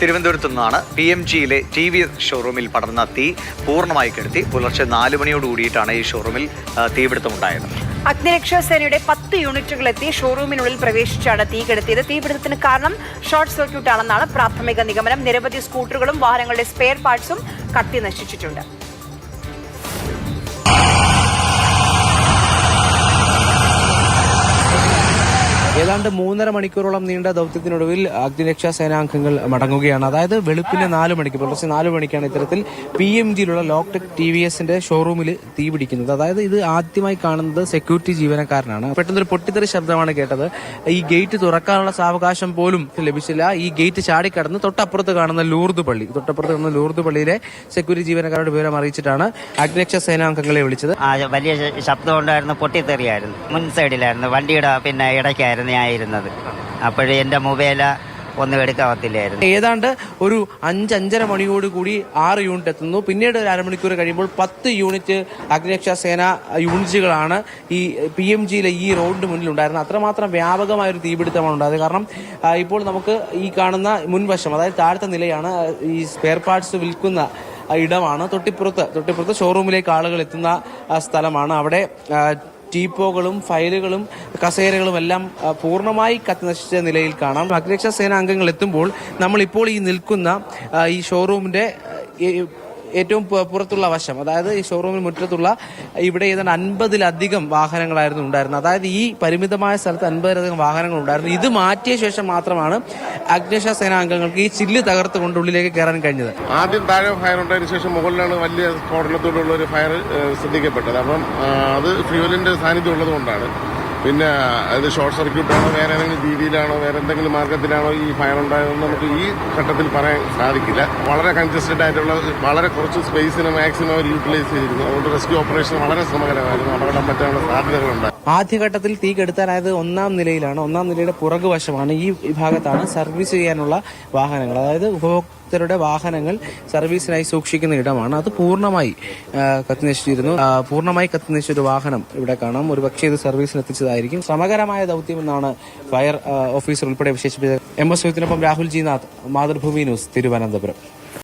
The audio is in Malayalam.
തിരുവനന്തപുരത്തു നിന്നാണ്. PMGയിലെ TVS ഷോറൂമിൽ പടർന്ന തീ പൂർണ്ണമായി കെടുത്തി. പുലർച്ചെ 4 മണിയോട് കൂടിയിട്ടാണ് ഈ ഷോറൂമിൽ തീപിടുത്തമുണ്ടായത്. അഗ്നിരക്ഷാസേനയുടെ 10 യൂണിറ്റുകളെത്തി ഷോറൂമിനുള്ളിൽ പ്രവേശിച്ചാണ് തീ കെടുത്തിയത്. തീപിടുത്തത്തിന് കാരണം ഷോർട്ട് സർക്യൂട്ടാണെന്നാണ് പ്രാഥമിക നിഗമനം. നിരവധി സ്കൂട്ടറുകളും വാഹനങ്ങളുടെ സ്പെയർ പാർട്സും കത്തി നശിച്ചിട്ടുണ്ട്. ഏതാണ്ട് 3.5 മണിക്കൂറോളം നീണ്ട ദൗത്യത്തിനൊടുവിൽ അഗ്നിരക്ഷാ സേനാംഗങ്ങൾ മടങ്ങുകയാണ്. അതായത് വെളുപ്പിന് 4 മണിക്ക്, പുലർച്ചെ 4 മണിക്കാണ് ഇത്തരത്തിൽ PMGയിലുള്ള ലോക്ടെക് TVSന്റെ ഷോറൂമിൽ തീ പിടിക്കുന്നത്. അതായത് ഇത് ആദ്യമായി കാണുന്നത് സെക്യൂരിറ്റി ജീവനക്കാരനാണ്. പെട്ടെന്നൊരു പൊട്ടിത്തെറി ശബ്ദമാണ് കേട്ടത്. ഈ ഗേറ്റ് തുറക്കാനുള്ള സാവകാശം പോലും ലഭിച്ചില്ല. ഈ ഗേറ്റ് ചാടിക്കടന്ന് തൊട്ടപ്പുറത്ത് കാണുന്ന ലൂർദ് പള്ളിയിലെ സെക്യൂരിറ്റി ജീവനക്കാരുടെ വിവരം അറിയിച്ചിട്ടാണ് അഗ്നിരക്ഷാ സേനാംഗങ്ങളെ വിളിച്ചത്. വലിയ ശബ്ദം ഉണ്ടായിരുന്നു, പൊട്ടിത്തെറിയായിരുന്നു. മുൻ സൈഡിലായിരുന്നു, വണ്ടിയുടെ ഇടയ്ക്കായിരുന്നു ആയിരുന്നത്. അപ്പോഴേ എന്റെ മൊബൈൽ ഒന്നും എടുക്കാവത്തില്ലായിരുന്നു. ഏതാണ്ട് ഒരു 5-5:30 മണിയോട് കൂടി 6 യൂണിറ്റ് എത്തുന്നു. പിന്നീട് ഒരു അരമണിക്കൂർ കഴിയുമ്പോൾ 10 യൂണിറ്റ് അഗ്നിരക്ഷാ സേന യൂണിറ്റുകളാണ് ഈ PMGയിലെ ഈ റോഡിന് മുന്നിൽ ഉണ്ടായിരുന്നത്. അത്രമാത്രം വ്യാപകമായ ഒരു തീപിടുത്തമാണ് ഉണ്ടായത്. കാരണം ഇപ്പോൾ നമുക്ക് ഈ കാണുന്ന മുൻവശം, അതായത് താഴത്തെ നിലയാണ് ഈ സ്പെയർ പാർട്സ് വിൽക്കുന്ന ഇടമാണ്. തൊട്ടിപ്പുറത്ത് ഷോറൂമിലേക്ക് ആളുകൾ എത്തുന്ന സ്ഥലമാണ്. അവിടെ ടീപ്പോകളും ഫയലുകളും കസേരകളും എല്ലാം പൂർണ്ണമായി കത്തിനശിച്ച നിലയിൽ കാണാം. അഗ്നിരക്ഷാ സേന അംഗങ്ങൾ എത്തുമ്പോൾ നമ്മളിപ്പോൾ ഈ നിൽക്കുന്ന ഈ ഷോറൂമിന്റെ ഏറ്റവും പുറത്തുള്ള വശം, അതായത് ഈ ഷോറൂമിന് മുറ്റത്തുള്ള ഇവിടെ ഏതാണ്ട് 50-ലധികം വാഹനങ്ങളായിരുന്നു ഉണ്ടായിരുന്നത്. അതായത് ഈ പരിമിതമായ സ്ഥലത്ത് 50-ലധികം വാഹനങ്ങൾ ഉണ്ടായിരുന്നു. ഇത് മാറ്റിയ ശേഷം മാത്രമാണ് അഗ്നിരക്ഷാ സേനാംഗങ്ങൾക്ക് ഈ ചില്ല് തകർത്തുകൊണ്ട് ഉള്ളിലേക്ക് കയറാൻ കഴിഞ്ഞത്. ആദ്യം താഴെ ഫയർ ഉണ്ടായതിനു ശേഷം മുകളിലാണ് വലിയ സ്ഫോടനത്തോടുള്ള ഒരു ഫയർ ശ്രദ്ധിക്കപ്പെട്ടത്. അപ്പം അത് ഫ്യൂവലിന്റെ സാന്നിധ്യം ഉള്ളതുകൊണ്ടാണ്. പിന്നെ അത് ഷോർട്ട് സർക്യൂട്ടാണോ, വേറെ ഏതെങ്കിലും രീതിയിലാണോ, വേറെ എന്തെങ്കിലും മാർഗത്തിലാണോ ഈ ഫയർ ഉണ്ടായതെന്ന് നമുക്ക് ഈ ഘട്ടത്തിൽ പറയാൻ സാധിക്കില്ല. വളരെ കൺജസ്റ്റഡ് ആയിട്ടുള്ള വളരെ കുറച്ച് സ്പേസിന് മാക്സിമം അവർ യൂട്ടിലൈസ് ചെയ്തിരുന്നു. അതുകൊണ്ട് റെസ്ക്യൂ ഓപ്പറേഷൻ വളരെ ശ്രമകരമായിരുന്നു. അപകടം പറ്റാനുള്ള സാധ്യതകളുണ്ട്. ആദ്യഘട്ടത്തിൽ തീ കെടുത്താനായത് 1-ാം നിലയിലാണ്. 1-ാം നിലയുടെ പുറകുവശമാണ്. ഈ ഭാഗത്താണ് സർവീസ് ചെയ്യാനുള്ള വാഹനങ്ങൾ, അതായത് ഉപഭോക്തരുടെ വാഹനങ്ങൾ സർവീസിനായി സൂക്ഷിക്കുന്ന ഇടമാണ്. അത് പൂർണ്ണമായി കത്തിനശിച്ചിരുന്നു. പൂർണ്ണമായി കത്തിനശിച്ച ഒരു വാഹനം ഇവിടെ കാണാം. ഒരു പക്ഷേ ഇത് സർവീസിന് എത്തിച്ചതായിരിക്കും. ശ്രമകരമായ ദൗത്യമെന്നാണ് ഫയർ ഓഫീസർ ഉൾപ്പെടെ വിശേഷിപ്പിച്ചത്. MS സുഹിത്തിനൊപ്പം രാഹുൽ ജി നാഥ്, മാതൃഭൂമി ന്യൂസ്, തിരുവനന്തപുരം.